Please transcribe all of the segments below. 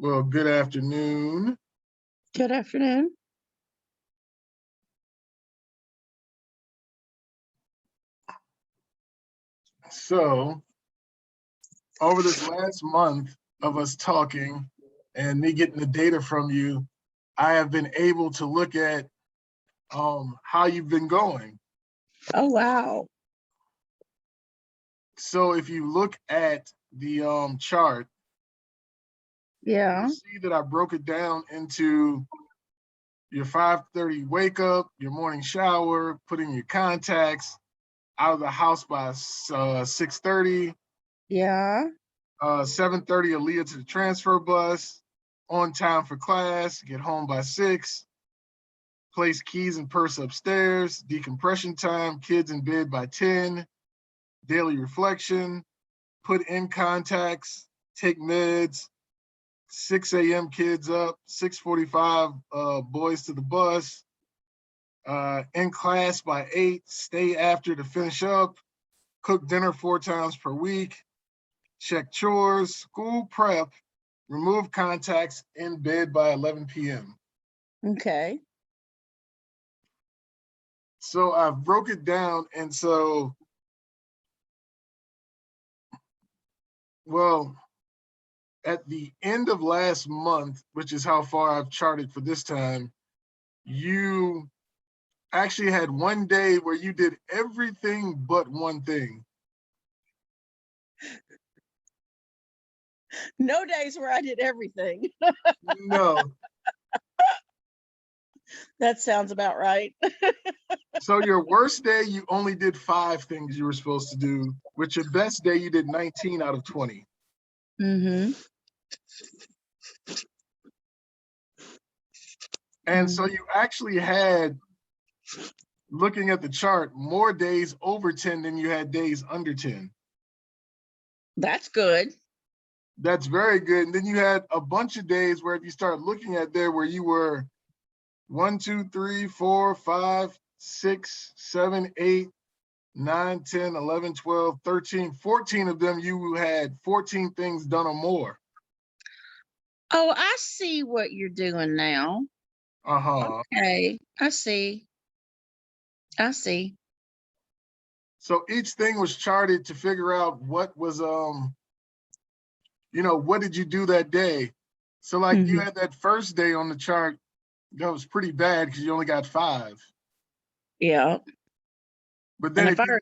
Well, good afternoon. Good afternoon. So, over this last month of us talking and me getting the data from you, I have been able to look at how you've been going. Oh, wow. So if you look at the chart, Yeah. you see that I broke it down into your 5:30 wake up, your morning shower, putting your contacts, out of the house by 6:30, Yeah. 7:30 Aaliyah to the transfer bus, on time for class, get home by 6, place keys and purse upstairs, decompression time, kids in bed by 10, daily reflection, put in contacts, take meds, 6 a.m. kids up, 6:45 boys to the bus, in class by 8, stay after to finish up, cook dinner 4 times per week, check chores, school prep, remove contacts, in bed by 11 p.m. Okay. So I've broke it down, and so, well, at the end of last month, which is how far I've charted for this time, you actually had one day where you did everything but one thing. No days where I did everything. No. That sounds about right. So your worst day, you only did 5 things you were supposed to do, with your best day, you did 19 out of 20. Mm-hmm. And so you actually had, looking at the chart, more days over 10 than you had days under 10. That's good. That's very good. And then you had a bunch of days where, if you start looking at there, where you were 1, 2, 3, 4, 5, 6, 7, 8, 9, 10, 11, 12, 13, 14 of them, you had 14 things done or more. Oh, I see what you're doing now. Uh-huh. Okay. I see. I see. So each thing was charted to figure out what was, what did you do that day? So like you Mhm. had that first day on the chart, that was pretty bad because you only got 5. Yeah. But And then if you,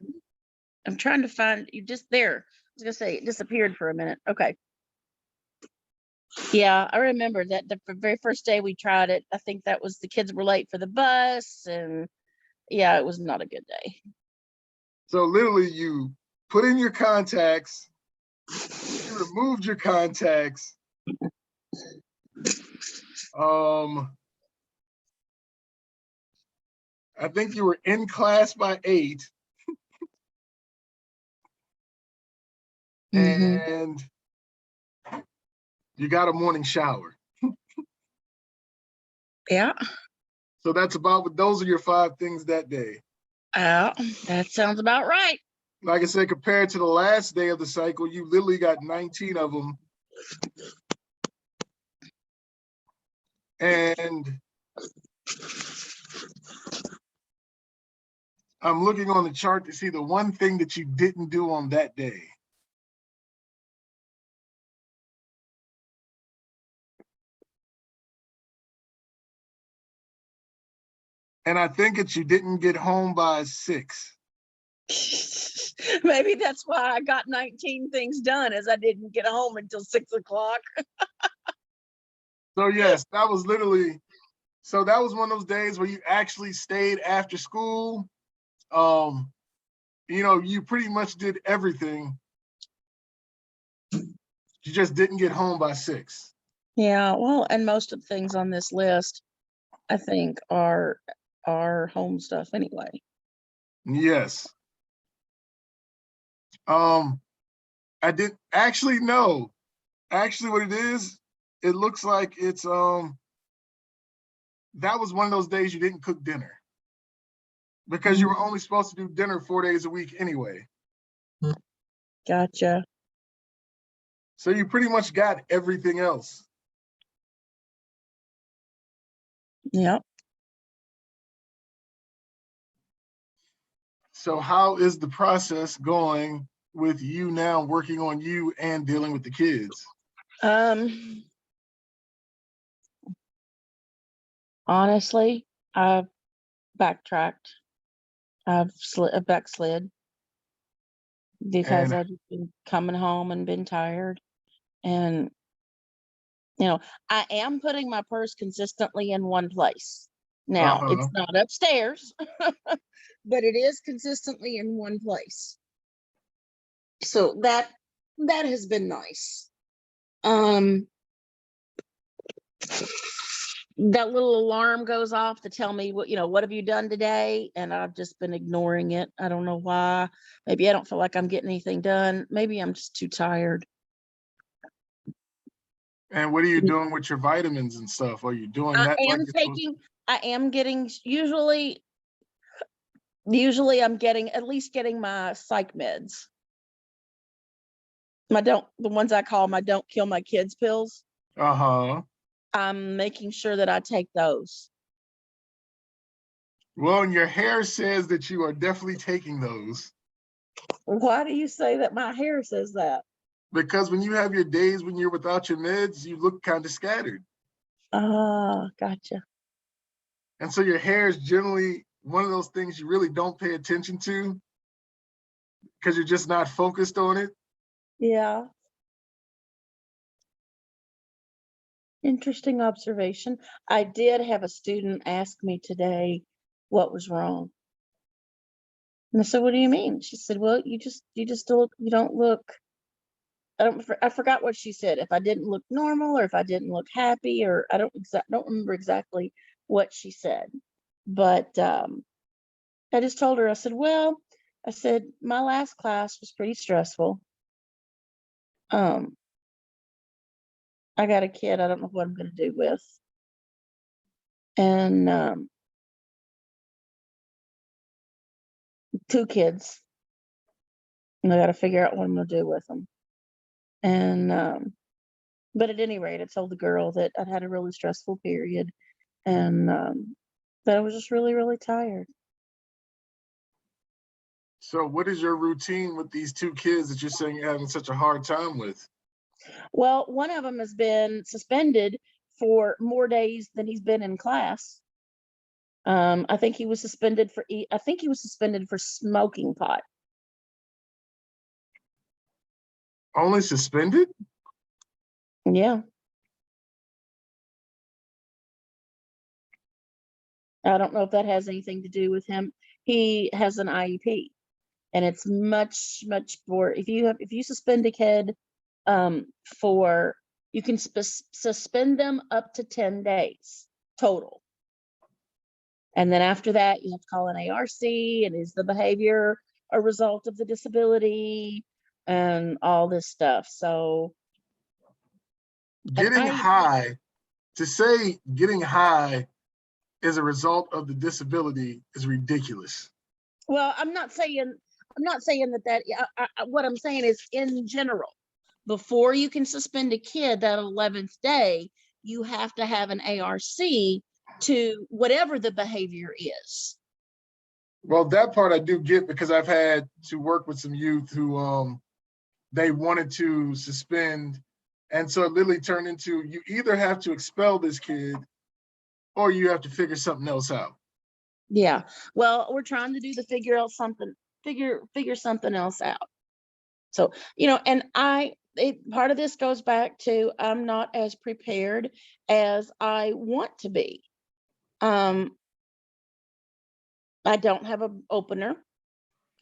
I'm trying to find you just there. I was gonna say it disappeared for a minute. Okay. Yeah, I remember that the very first day we tried it. I think that was the kids were late for the bus, and yeah, it was not a good day. so literally you put in your contacts, you removed your contacts, I think you were in class by 8, Mm-hmm. and you got a morning shower. Yeah. So that's about what, those are your 5 things that day. That sounds about right. Like I said, compared to the last day of the cycle, you literally got 19 of them. And I'm looking on the chart to see the one thing that you didn't do on that day. And I think it's you didn't get home by 6. Maybe that's why I got 19 things done, as I didn't get home until 6 o'clock. So yes, that was literally, so that was one of those days where you actually stayed after school. You pretty much did everything. You just didn't get home by 6. Yeah, well, and most of the things on this list, I think, are home stuff anyway. Yes. I did actually know. Actually, what it is, it looks like it's that was one of those days you didn't cook dinner, because you were only supposed to do dinner 4 days a week anyway. Gotcha. So you pretty much got everything else. Yep. So how is the process going with you now working on you and dealing with the kids? Honestly, I've backtracked. I've backslid because And I've just been coming home and been tired. And, you know, I am putting my purse consistently in one place. Now, it's uh-huh. not upstairs, but it is consistently in one place. So that has been nice. Um, that little alarm goes off to tell me what have you done today, and I've just been ignoring it. I don't know why. Maybe I don't feel like I'm getting anything done. Maybe I'm just too tired. And what are you doing with your vitamins and stuff? Are you doing I that like am you're supposed taking I am getting usually I'm getting at least getting my psych meds. The ones I call my don't kill my kids pills. to? Uh-huh. I'm making sure that I take those. Well, and your hair says that you are definitely taking those. Why do you say that my hair says that? Because when you have your days when you're without your meds, you look kind of scattered. Ah, gotcha. And so your hair is generally one of those things you really don't pay attention to because you're just not focused on it. Yeah. Interesting observation. I did have a student ask me today what was wrong. And I said, "What do you mean?" She said, "Well, you don't look." I forgot what she said. If I didn't look normal, or if I didn't look happy, or I don't remember exactly what she said. But I just told her, I said, "Well," I said, "my last class was pretty stressful. Um, I got a kid I don't know what I'm going to do with, and two kids, and I got to figure out what I'm going to do with them." And but at any rate, I told the girl that I'd had a really stressful period, and that I was just really, really tired. So what is your routine with these two kids that you're saying you're having such a hard time with? Well, one of them has been suspended for more days than he's been in class. I think he was suspended for smoking pot. Only suspended? Yeah. I don't know if that has anything to do with him. He has an IEP, and it's much, much more. If you suspend a kid, for you can suspend them up to 10 days total. And then after that, you have to call an ARC, and is the behavior a result of the disability and all this stuff. So an Getting IEP, high, to say getting high is a result of the disability is ridiculous. well, I'm not saying that yeah, what I'm saying is in general, before you can suspend a kid that 11th day, you have to have an ARC to whatever the behavior is. Well, that part I do get because I've had to work with some youth who they wanted to suspend. And so it literally turned into you either have to expel this kid or you have to figure something else out. Yeah. Well, we're trying to do the figure something else out. So, and part of this goes back to I'm not as prepared as I want to be. Um, I don't have an opener,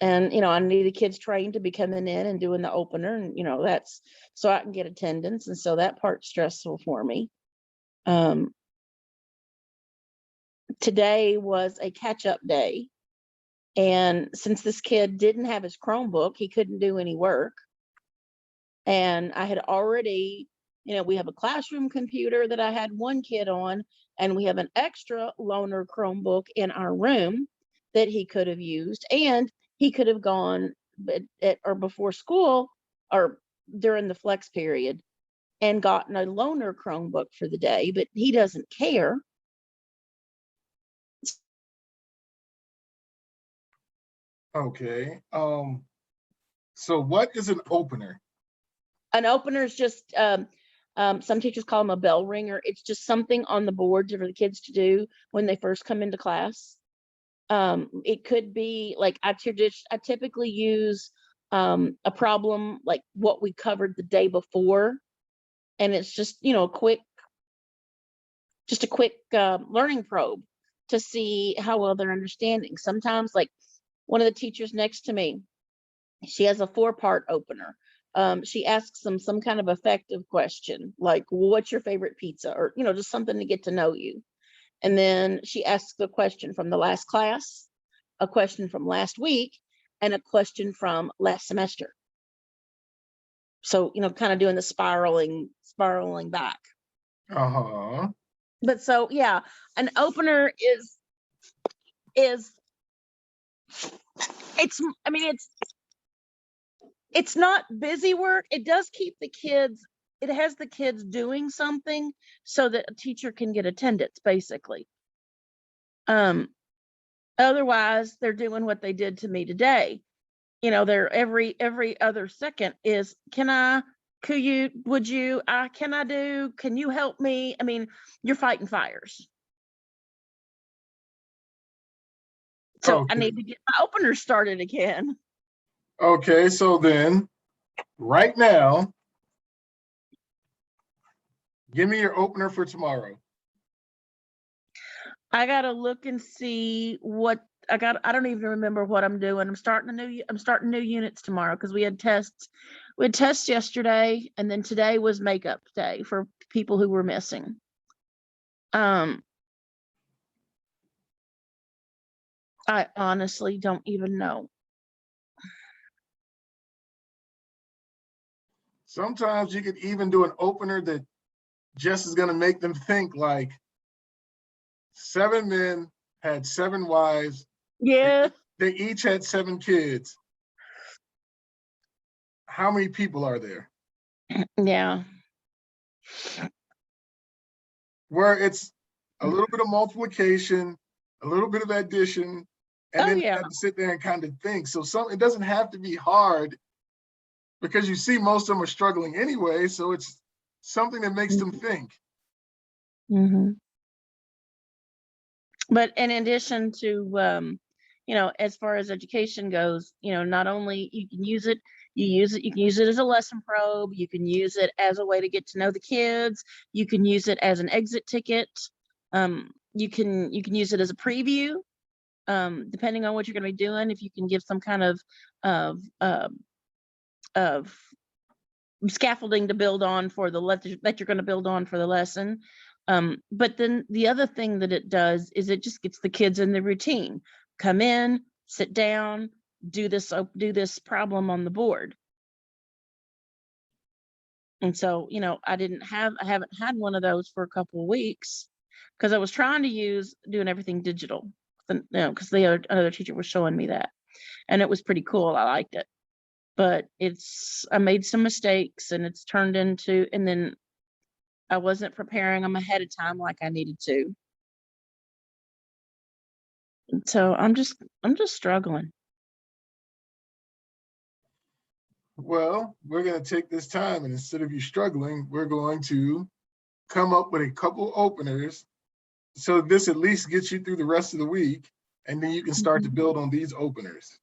and I need the kids trained to be coming in and doing the opener, and that's so I can get attendance, and so that part's stressful for me. Um, Today was a catch-up day, and since this kid didn't have his Chromebook, he couldn't do any work. And I had already, we have a classroom computer that I had one kid on, and we have an extra loaner Chromebook in our room that he could have used, and he could have gone or before school or during the flex period and gotten a loaner Chromebook for the day, but he doesn't care. Okay. So what is an opener? An opener is just some teachers call them a bell ringer. It's just something on the board for the kids to do when they first come into class. It could be like I typically use a problem like what we covered the day before, and it's just a quick learning probe to see how well they're understanding. Sometimes, like one of the teachers next to me, she has a 4-part opener. She asks them some kind of effective question, like, what's your favorite pizza? Or, just something to get to know you. And then she asks a question from the last class, a question from last week, and a question from last semester. So, kind of doing the spiraling back. Uh-huh. But so, yeah, an opener is it's not busy work. It does keep the kids, it has the kids doing something so that a teacher can get attendance, basically. Otherwise they're doing what they did to me today. They're every other second is, can I help me? I mean, you're fighting fires. So I Okay. need to get my opener started again. Okay, so then right now, give me your opener for tomorrow. I gotta look and see what I got. I don't even remember what I'm doing. I'm starting new units tomorrow because we had tests. We had tests yesterday, and then today was makeup day for people who were missing. I honestly don't even know. Sometimes you could even do an opener that just is going to make them think like 7 men had 7 wives. Yeah. They each had 7 kids. How many people are there? Yeah. Where it's a little bit of multiplication, a little bit of addition, and Oh then you yeah. have to sit there and kind of think. So it doesn't have to be hard because you see most of them are struggling anyway. So it's something that makes them think. Mm-hmm. But in addition to, as far as education goes, not only you can use it, you can use it as a lesson probe, you can use it as a way to get to know the kids, you can use it as an exit ticket, you can use it as a preview, depending on what you're going to be doing. If you can give some kind of scaffolding to build on for that you're going to build on for the lesson. But then the other thing that it does is it just gets the kids in the routine. Come in, sit down, do this problem on the board. And so, I haven't had one of those for a couple of weeks because I was trying to doing everything digital. Because the other teacher was showing me that, and it was pretty cool. I liked it. But I made some mistakes and it's turned into, and then I wasn't preparing them ahead of time like I needed to. And so I'm just struggling. Well, we're going to take this time, and instead of you struggling, we're going to come up with a couple openers so this at least gets you through the rest of the week, and then you can start to build on these openers.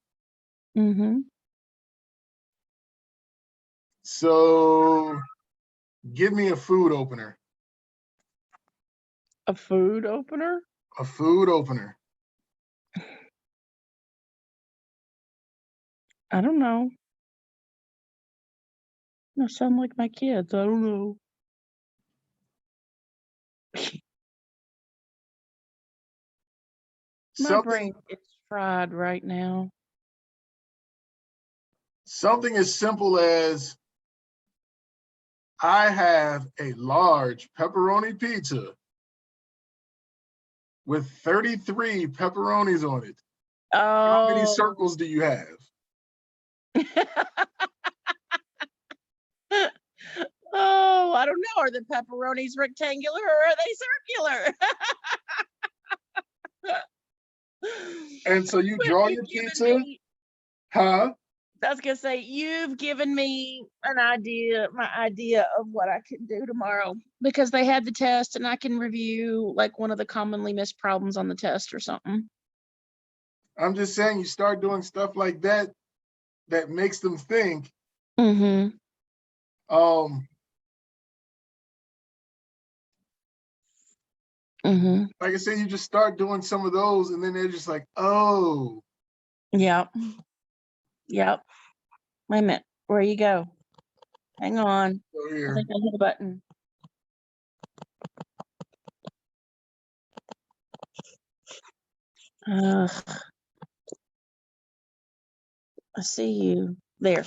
Mm-hmm. So give me a food opener. A food opener? A food opener. I don't know. I sound like my kids. I don't know. My brain is fried right now. Something as simple as, I have a large pepperoni pizza with 33 pepperonis on it. How many circles do you have? Oh, I don't know. Are the pepperonis rectangular or are they circular? And so you draw your pizza. Huh? I was gonna say, you've given me an idea, my idea of what I can do tomorrow because they had the test and I can review like one of the commonly missed problems on the test or something. I'm just saying you start doing stuff like that that makes them think. Mm-hmm. Um, Mm-hmm. like I said, you just start doing some of those, and then they're just like, oh, Yep. Yep. Wait a minute. Where you go? Hang on. so I here. think I hit a button. I see you there.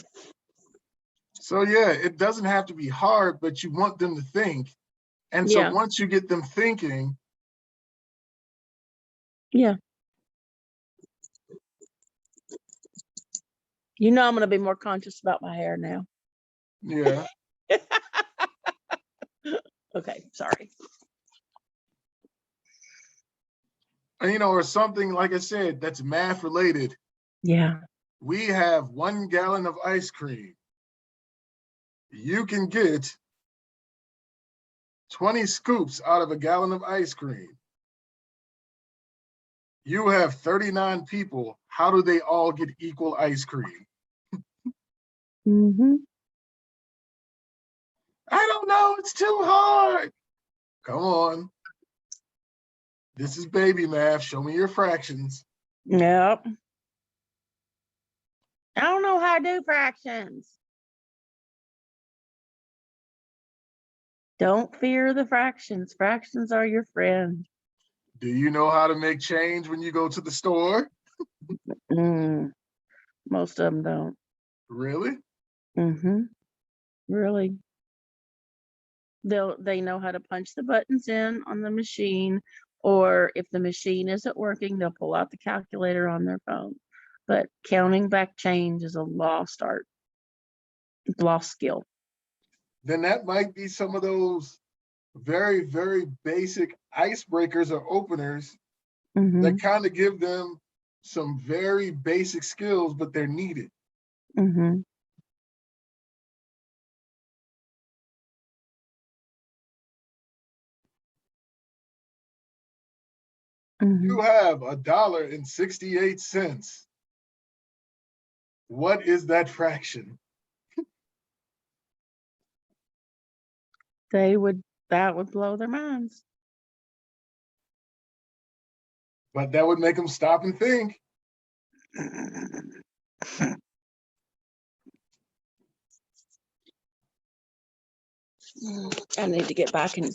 So yeah, it doesn't have to be hard, but you want them to think. And so Yeah. once you get them thinking, Yeah. You know I'm gonna be more conscious about my hair now. yeah. Okay, sorry. And, or something, like I said, that's math related. Yeah. We have 1 gallon of ice cream. You can get 20 scoops out of a gallon of ice cream. You have 39 people. How do they all get equal ice cream? Mm-hmm. I don't know. It's too hard. Come on. This is baby math. Show me your fractions. Yep. I don't know how to do fractions. Don't fear the fractions. Fractions are your friend. Do you know how to make change when you go to the store? Most of them don't. Really? Mm-hmm. Really. They know how to punch the buttons in on the machine, or if the machine isn't working, they'll pull out the calculator on their phone. But counting back change is a lost art, lost skill. Then that might be some of those very, very basic icebreakers or openers Mm-hmm. that kind of give them some very basic skills, but they're needed. Mm-hmm. Mm-hmm. You have $1.68. What is that fraction? That would blow their minds. But that would make them stop and think. I need to get back and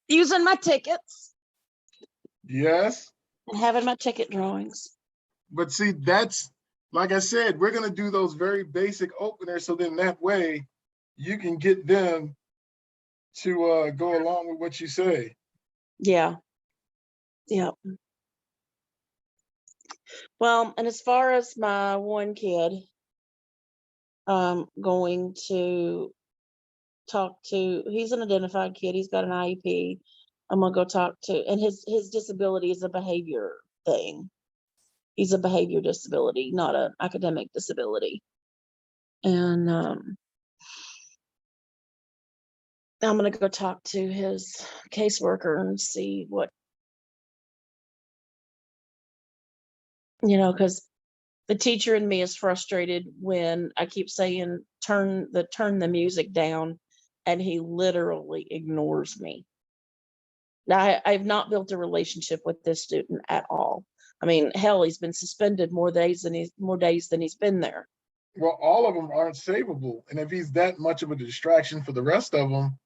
using my tickets Yes. and having my ticket drawings. But see, that's, like I said, we're going to do those very basic openers. So then that way you can get them to go along with what you say. Yeah. Yeah. Well, and as far as my one kid, going to talk to, he's an identified kid, he's got an IEP. I'm gonna go talk to, and his disability is a behavior thing. He's a behavior disability, not an academic disability. And I'm gonna go talk to his caseworker and see what, because the teacher in me is frustrated when I keep saying turn the music down, and he literally ignores me. Now I've not built a relationship with this student at all. I mean, hell, he's been suspended more days than he's been there. Well, all of them aren't savable. And if he's that much of a distraction for the rest of them,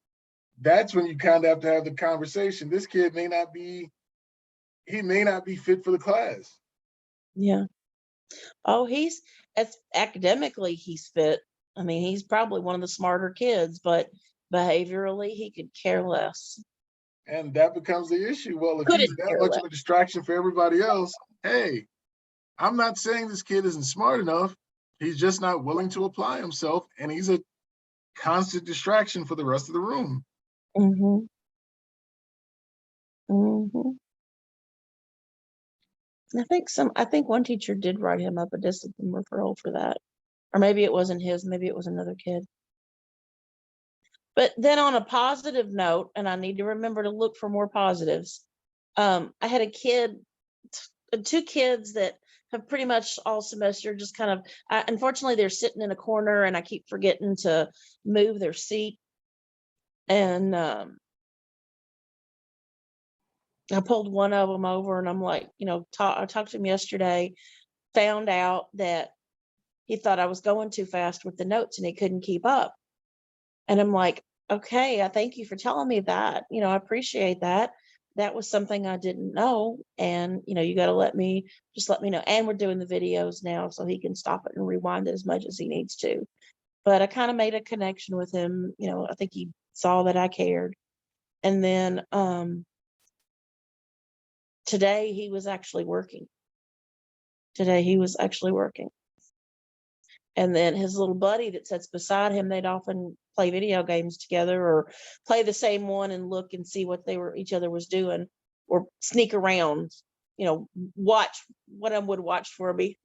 that's when you kind of have to have the conversation. This kid may not be fit for the class. Yeah. Oh, as academically he's fit. I mean, he's probably one of the smarter kids, but behaviorally he could care less. And that becomes the issue. Well, if he's Couldn't that care much less. of a distraction for everybody else, hey, I'm not saying this kid isn't smart enough. He's just not willing to apply himself, and he's a constant distraction for the rest of the room. Mm-hmm. Mm-hmm. I think one teacher did write him up a discipline referral for that. Or maybe it wasn't his, maybe it was another kid. But then on a positive note, and I need to remember to look for more positives. I had a kid, two kids that have pretty much all semester just kind of, unfortunately, they're sitting in a corner and I keep forgetting to move their seat. And I pulled one of them over and I'm like, I talked to him yesterday, found out that he thought I was going too fast with the notes and he couldn't keep up. And I'm like, okay, I thank you for telling me that. I appreciate that. That was something I didn't know. And, you got to let me know. And we're doing the videos now so he can stop it and rewind it as much as he needs to. But I kind of made a connection with him. I think he saw that I cared. And then today he was actually working. And then his little buddy that sits beside him, they'd often play video games together or play the same one and look and see what each other was doing, or sneak around, watch what I would watch for me.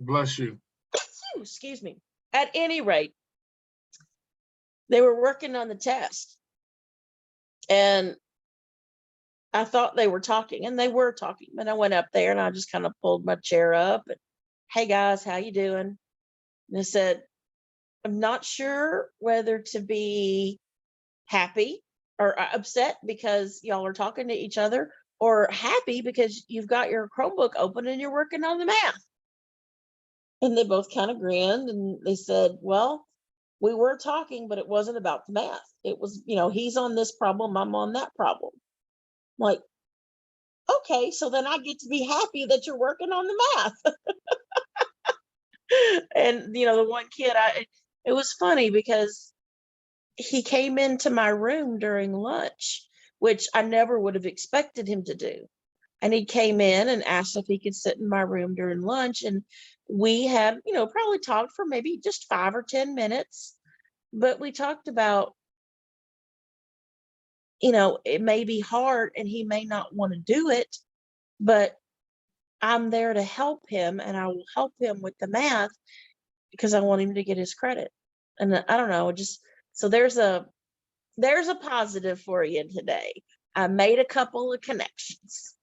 Bless you. Excuse me. At any rate, they were working on the test. And I thought they were talking, and they were talking. And I went up there and I just kind of pulled my chair up and, hey guys, how you doing? And I said, I'm not sure whether to be happy or upset because y'all are talking to each other, or happy because you've got your Chromebook open and you're working on the math. And they both kind of grinned and they said, well, we were talking, but it wasn't about the math. It was, he's on this problem, I'm on that problem. I'm like, okay, so then I get to be happy that you're working on the math. And the one kid, it was funny because he came into my room during lunch, which I never would have expected him to do. And he came in and asked if he could sit in my room during lunch. And we had, probably talked for maybe just 5 or 10 minutes. But we talked about, it may be hard and he may not want to do it, but I'm there to help him and I will help him with the math because I want him to get his credit. And I don't know, so there's a positive for you today. I made a couple of connections.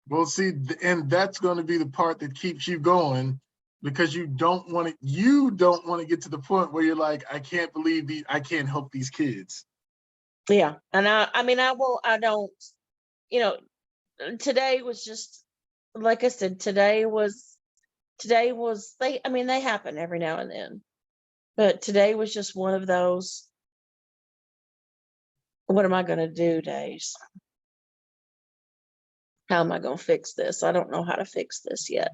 Well, see, and that's going to be the part that keeps you going, because you don't want to get to the point where you're like, I can't believe I can't help these kids. Yeah. And I don't, today was just, like I said, today was, they happen every now and then, but today was just one of those, what am I going to do days? How am I going to fix this? I don't know how to fix this yet.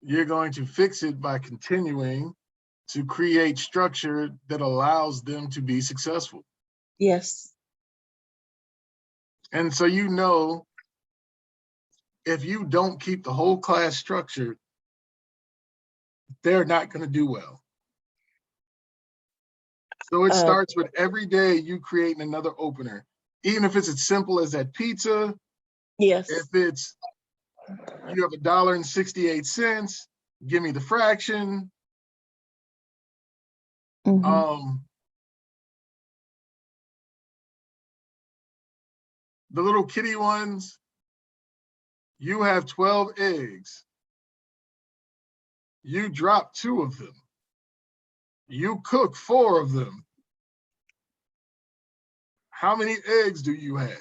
You're going to fix it by continuing to create structure that allows them to be successful. Yes. And so, if you don't keep the whole class structured, they're not going to do well. So it starts with every day you creating another opener, even if it's as simple as that pizza. Yes. If it's, you have $1.68, give me the fraction. Mm-hmm. The little kitty ones, you have 12 eggs. You drop 2 of them. You cook 4 of them. How many eggs do you have?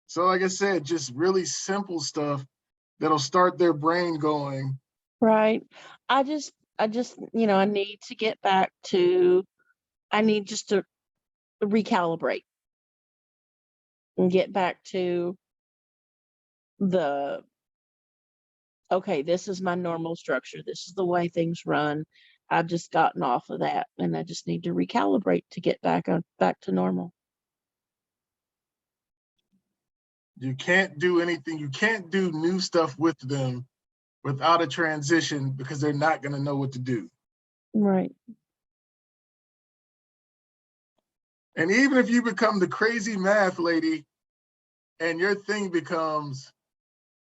So like I said, just really simple stuff that'll start their brain going. Right. I just, I need to get back to, I need just to recalibrate and get back to okay, this is my normal structure. This is the way things run. I've just gotten off of that, and I just need to recalibrate to get back to normal. You can't do anything. You can't do new stuff with them without a transition because they're not going to know what to do. Right. And even if you become the crazy math lady and your thing becomes,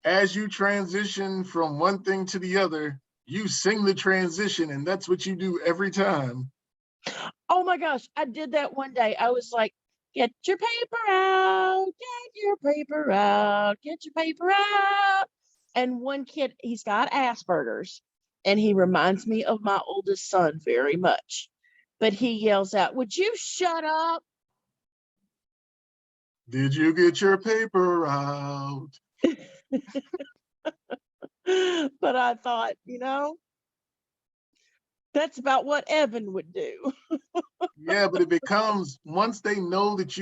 as you transition from one thing to the other, you sing the transition, and that's what you do every time. Oh my gosh, I did that one day. I was like, get your paper out, get your paper out, get your paper out. And one kid, he's got Asperger's, and he reminds me of my oldest son very much. But he yells out, would you shut up? Did you get your paper out? But I thought, that's about what Evan would do. Yeah, but it becomes, once they know that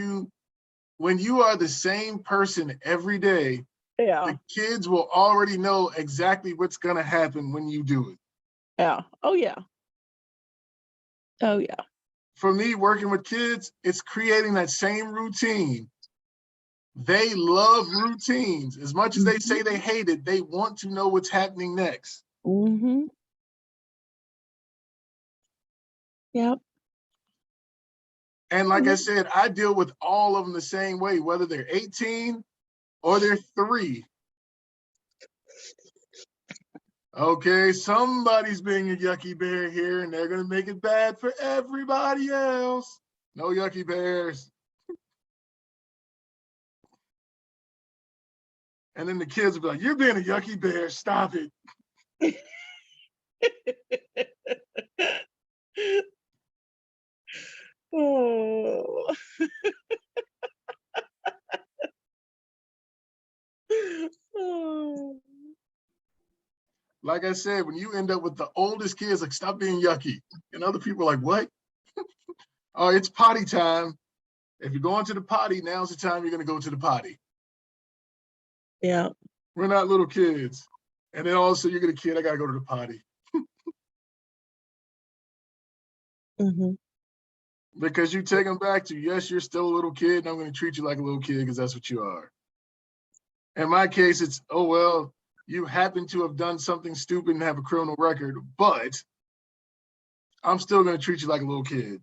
when you are the same person every day, Yeah. the kids will already know exactly what's going to happen when you do it. Yeah. Oh, yeah. Oh, yeah. For me, working with kids, it's creating that same routine. They love routines. As much as they say they hate it, they want to know what's happening next. Mm-hmm. Yep. And like I said, I deal with all of them the same way, whether they're 18 or they're 3. Okay, somebody's being a yucky bear here, and they're going to make it bad for everybody else. No yucky bears. And then the kids will be like, you're being a yucky bear. Stop it. Oh. Oh. Like I said, when you end up with the oldest kids, like, stop being yucky. And other people are like, what? Oh, it's potty time. If you're going to the potty, now's the time you're going to go to the potty. Yeah. We're not little kids. And then also you get a kid, I got to go to the potty. Mm-hmm. Because you take them back to, yes, you're still a little kid, and I'm going to treat you like a little kid because that's what you are. In my case, it's, oh, well, you happen to have done something stupid and have a criminal record, but I'm still going to treat you like a little kid.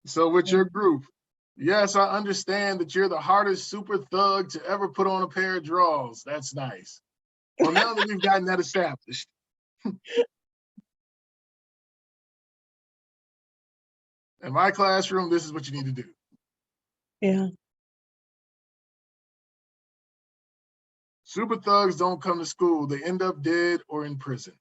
So with your group, yes, I understand that you're the hardest super thug to ever put on a pair of drawers. That's nice. Well, now that we've gotten that established, in my classroom, this is what you need to do. Yeah. Super thugs don't come to school. They end up dead or in prison.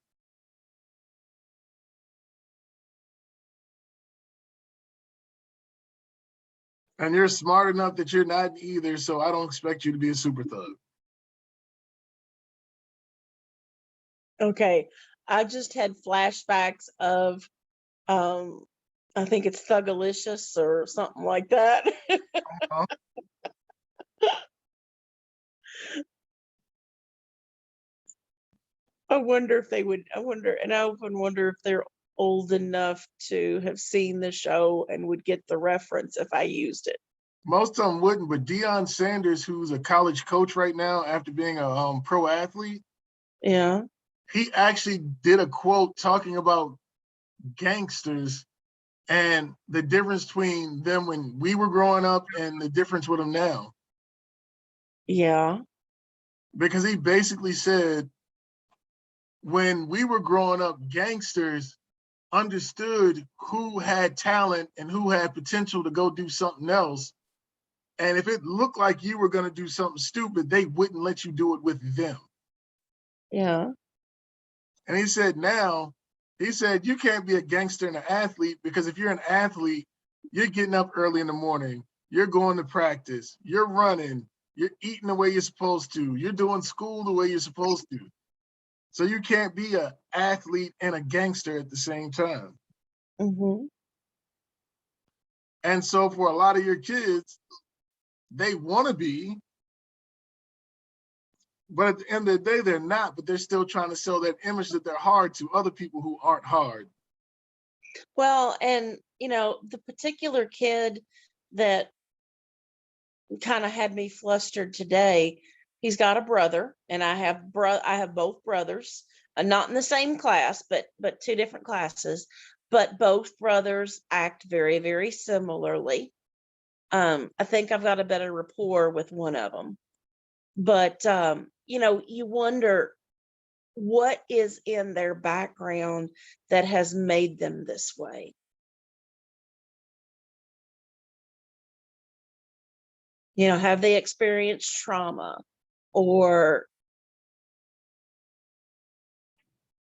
And you're smart enough that you're not either, so I don't expect you to be a super thug. Okay. I just had flashbacks of I think it's Thugalicious or something like that. Huh? I wonder and I often wonder if they're old enough to have seen the show and would get the reference if I used it. Most of them wouldn't, but Deion Sanders, who's a college coach right now after being a pro athlete, Yeah. he actually did a quote talking about gangsters and the difference between them when we were growing up and the difference with them now. Yeah. Because he basically said, when we were growing up, gangsters understood who had talent and who had potential to go do something else. And if it looked like you were going to do something stupid, they wouldn't let you do it with them. Yeah. And he said, you can't be a gangster and an athlete, because if you're an athlete, you're getting up early in the morning, you're going to practice, you're running, you're eating the way you're supposed to, you're doing school the way you're supposed to. So you can't be an athlete and a gangster at the same time. Mm-hmm. And so for a lot of your kids, they want to be, But at the end of the day, they're not, but they're still trying to sell that image that they're hard to other people who aren't hard. Well, and the particular kid that kind of had me flustered today, he's got a brother, and I have both brothers, not in the same class, but two different classes, but both brothers act very, very similarly. I think I've got a better rapport with one of them. But you wonder what is in their background that has made them this way. Have they experienced trauma, or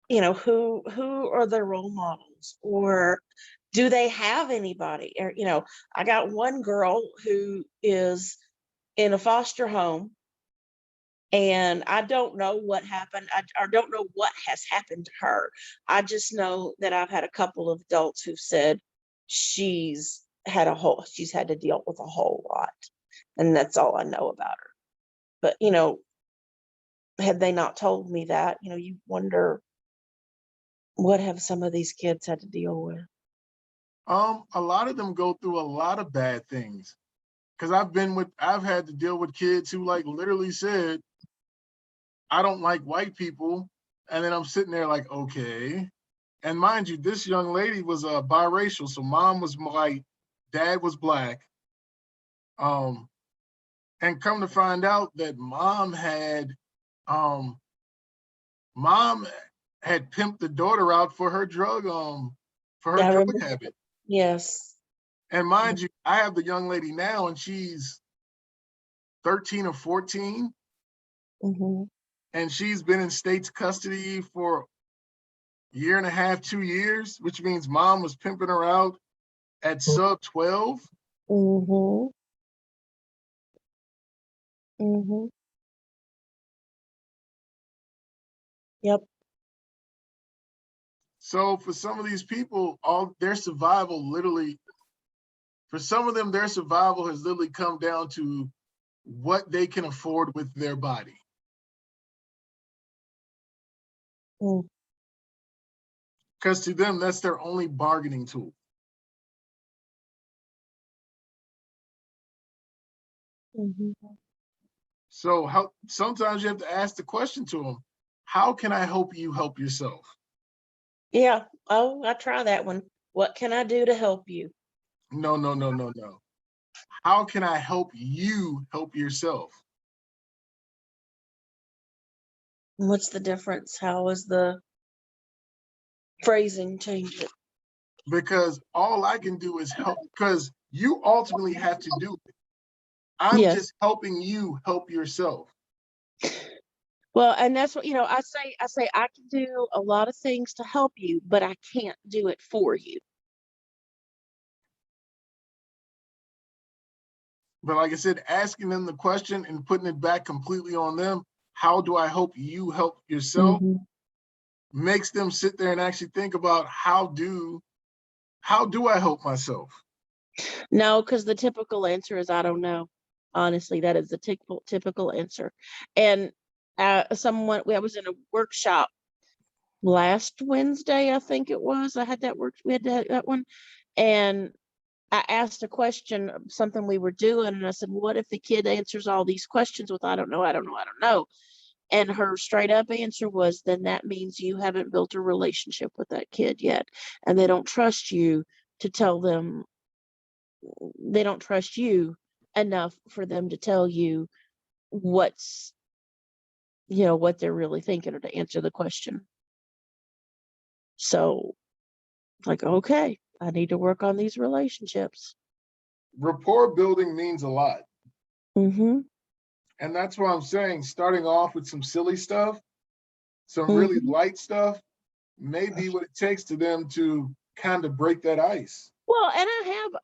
who are their role models, or do they have anybody? Or I got one girl who is in a foster home, and I don't know what happened. I don't know what has happened to her. I just know that I've had a couple of adults who've said she's she's had to deal with a whole lot, and that's all I know about her. But had they not told me that, you wonder, what have some of these kids had to deal with? A lot of them go through a lot of bad things. Because I've had to deal with kids who like literally said, I don't like white people. And then I'm sitting there like, okay. And mind you, this young lady was biracial. So mom was white, dad was black. And come to find out that mom had pimped the daughter out for her drug Yeah, I drug remember. habit. Yes. And mind you, I have the young lady now and she's 13 or 14. Hmm. And she's been in state's custody for a year and a half, 2 years, which means mom was pimping her out at sub 12. Hmm. Hmm. Yep. So for some of these people, all their survival literally, for some of them, their survival has literally come down to what they can afford with their body. Mm. Because to them, that's their only bargaining tool. Hmm. So sometimes you have to ask the question to them, how can I help you help yourself? Yeah. Oh, I try that one. What can I do to help you? No, no, no, no, no. How can I help you help yourself? What's the difference? How is the phrasing changed? Because all I can do is help, because you ultimately have to do it. I'm Yes. just helping you help yourself. Well, and that's what, I say I can do a lot of things to help you, but I can't do it for you. But like I said, asking them the question and putting it back completely on them, how do I help you help yourself, Hmm. makes them sit there and actually think about how do I help myself? No, because the typical answer is I don't know. Honestly, that is the typical answer. And I was in a workshop last Wednesday, I think it was. We had that one. And I asked a question, something we were doing, and I said, what if the kid answers all these questions with I don't know, I don't know, I don't know? And her straight up answer was, then that means you haven't built a relationship with that kid yet. And they don't trust you enough for them to tell you what's, what they're really thinking, or to answer the question. So, like, okay, I need to work on these relationships. Rapport building means a lot. Mm-hmm. And that's why I'm saying starting off with some silly stuff, some really Mm-hmm. light stuff, may be what it takes to them to kind of break that ice. Well, and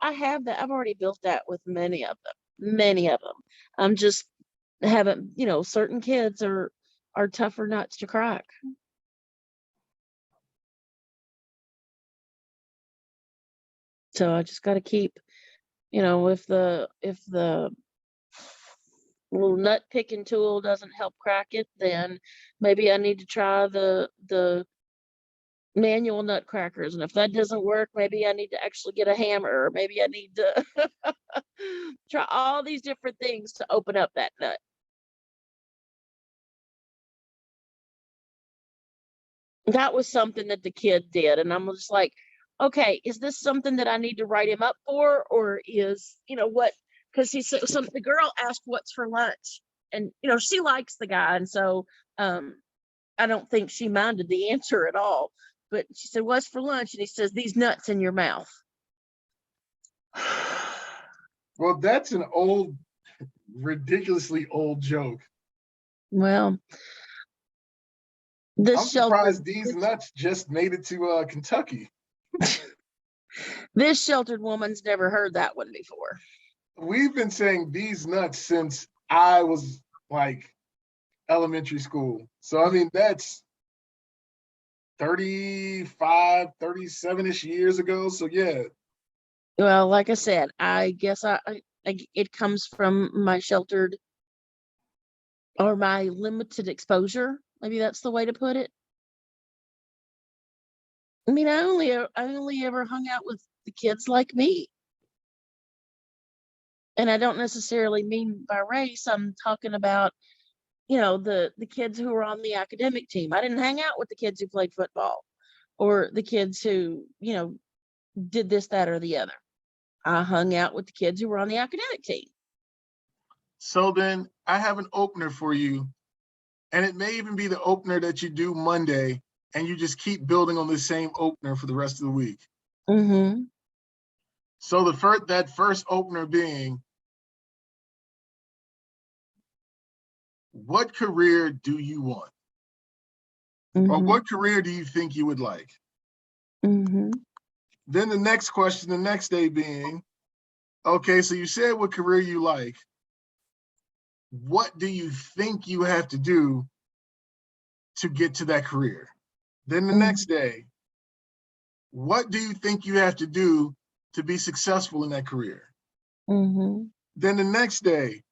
I have that. I've already built that with many of them. Many of them. I'm just haven't, certain kids are tougher nuts to crack. So I just got to keep, if the little nut picking tool doesn't help crack it, then maybe I need to try the manual nut crackers. And if that doesn't work, maybe I need to actually get a hammer, or maybe I need to try all these different things to open up that nut. That was something that the kid did, and I'm just like, okay, is this something that I need to write him up for, or is, what? Because he said, so the girl asked what's for lunch, and she likes the guy, and so I don't think she minded the answer at all. But she said, "What's for lunch?" And he says, "These nuts in your mouth." Well, that's an old, ridiculously old joke. Well, I'm this surprised these nuts just made it to Kentucky. this sheltered woman's never heard that one before. We've been saying these nuts since I was like elementary school. So, I mean, that's 35, 37-ish years ago. So, yeah. Well, like I said, I guess it comes from my sheltered or my limited exposure. Maybe that's the way to put it. I mean, I only ever hung out with the kids like me. And I don't necessarily mean by race. I'm talking about, the kids who were on the academic team. I didn't hang out with the kids who played football, or the kids who, did this, that, or the other. I hung out with the kids who were on the academic team. So then I have an opener for you. And it may even be the opener that you do Monday, and you just keep building on the same opener for the rest of the week. Mm-hmm. So that first opener being, what career do you want? Mm-hmm. Or what career do you think you would like? Mm-hmm. Then the next question, the next day being, okay, so you said what career you like. What do you think you have to do to get to that career? Then the next day, what do you think you have to do to be successful in that career? Mm-hmm. Then the next day,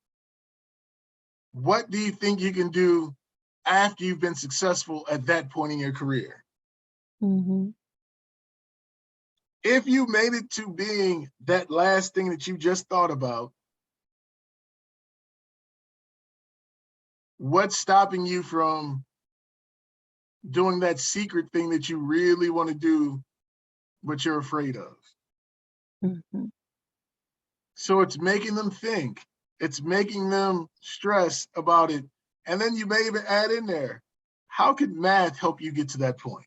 what do you think you can do after you've been successful at that point in your career? Mm-hmm. If you made it to being that last thing that you just thought about, what's stopping you from doing that secret thing that you really want to do, but you're afraid of? Mm-hmm. So it's making them think, it's making them stress about it. And then you may even add in there, how could math help you get to that point?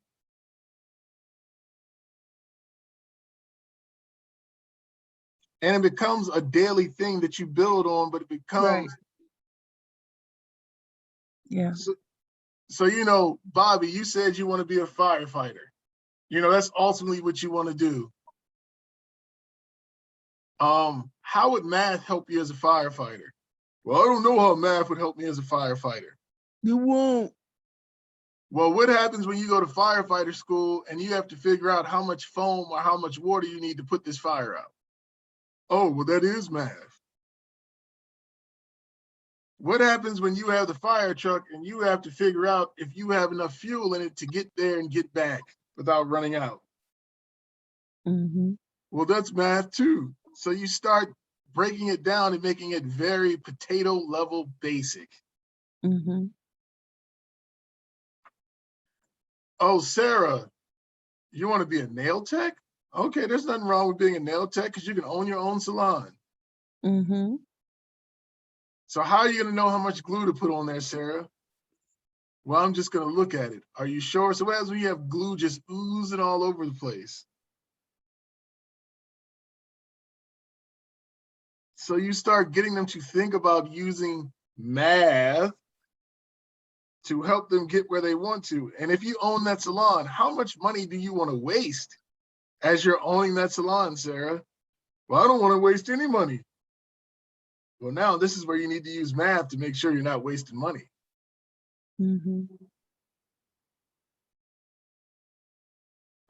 And it becomes a daily thing that you build on, but it becomes, yeah. So, Bobby, you said you want to be a firefighter. That's ultimately what you want to do. How would math help you as a firefighter? Well, I don't know how math would help me as a firefighter. You won't. Well, what happens when you go to firefighter school and you have to figure out how much foam or how much water you need to put this fire out? Oh, well, that is math. What happens when you have the fire truck and you have to figure out if you have enough fuel in it to get there and get back without running out? Mm-hmm. Well, that's math too. So you start breaking it down and making it very potato level basic. Mm-hmm. Oh, Sarah, you want to be a nail tech? Okay, there's nothing wrong with being a nail tech because you can own your own salon. Mm-hmm. So how are you going to know how much glue to put on there, Sarah? Well, I'm just going to look at it. Are you sure? So what happens when you have glue just oozing all over the place? So you start getting them to think about using math to help them get where they want to. And if you own that salon, how much money do you want to waste as you're owning that salon, Sarah? Well, I don't want to waste any money. Well, now this is where you need to use math to make sure you're not wasting money. Mm-hmm.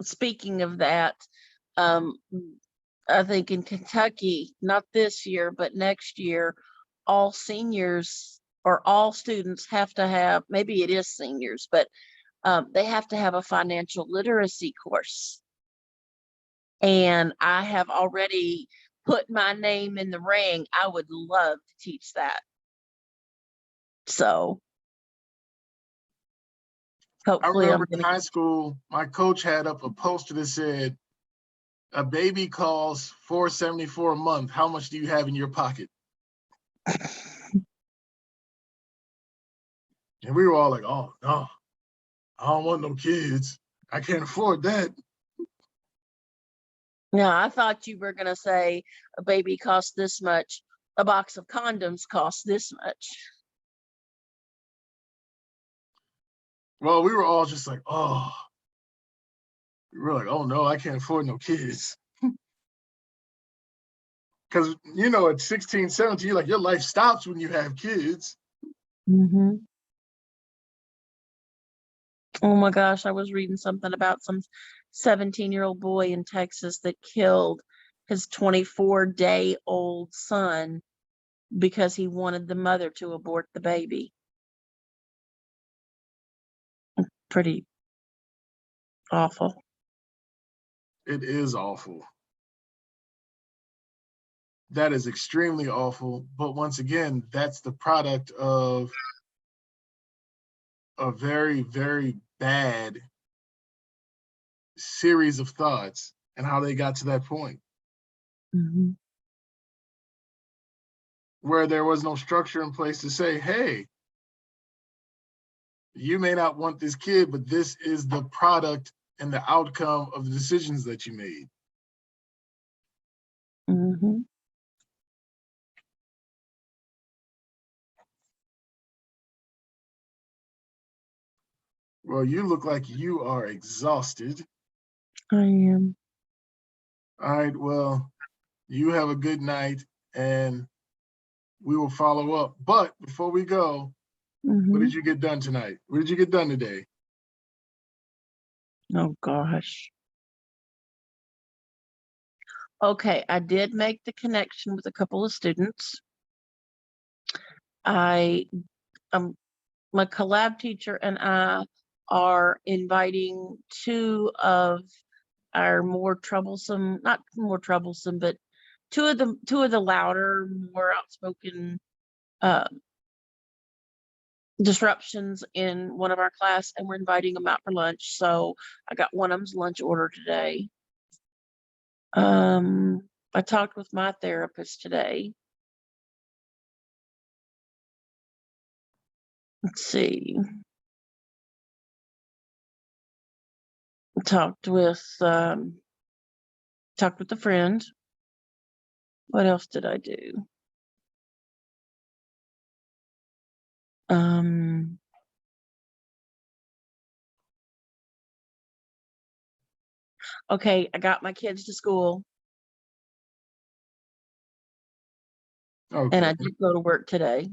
Speaking of that, I think in Kentucky, not this year, but next year, all seniors or all students have to have, maybe it is seniors, but they have to have a financial literacy course. And I have already put my name in the ring. I would love to teach that. So I hopefully remember I'm in going high school, my coach had up a poster that said, "A baby costs $4.74 a month. How much do you have in your pocket?" And we were all like, "Oh no, I don't want no kids. I can't afford that." No, I thought you were going to say a baby costs this much, a box of condoms costs this much. Well, we were all just like, "Oh," we were like, "Oh no, I can't afford no kids." Because, at 16, 17, you're like, your life stops when you have kids. Mm-hmm. Oh my gosh, I was reading something about some 17-year-old boy in Texas that killed his 24-day-old son because he wanted the mother to abort the baby. Pretty awful. It is awful. That is extremely awful. But once again, that's the product of a very, very bad series of thoughts and how they got to that point Mm-hmm. where there was no structure in place to say, hey, you may not want this kid, but this is the product and the outcome of the decisions that you made. Mm-hmm. Well, you look like you are exhausted. I am. All right, well, you have a good night and we will follow up. But before we go, what Mm-hmm. did you get done tonight? What did you get done today? Oh gosh. Okay, I did make the connection with a couple of students. My collab teacher and I are inviting two of our more troublesome, not more troublesome, but two of the louder, more outspoken disruptions in one of our class, and we're inviting them out for lunch. So I got one of them's lunch order today. I talked with my therapist today. Let's see. Talked with a friend. What else did I do? Okay, I got my kids to school and I Okay. did go to work today.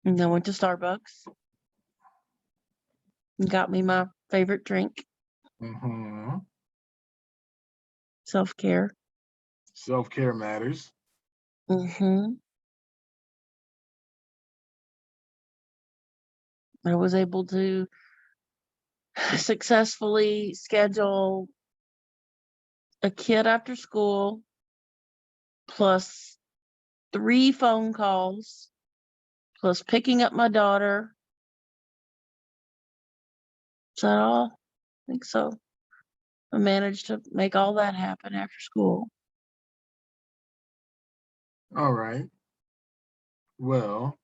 And I went to Starbucks and got me my favorite drink. Mm-hmm. Self-care. Self-care matters. Mm-hmm. I was able to successfully schedule a kid after school plus 3 phone calls plus picking up my daughter. Is that all? I think so. I managed to make all that happen after school. All right. Well,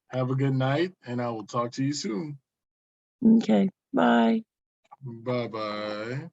have a good night and I will talk to you soon. Okay, bye. Bye-bye.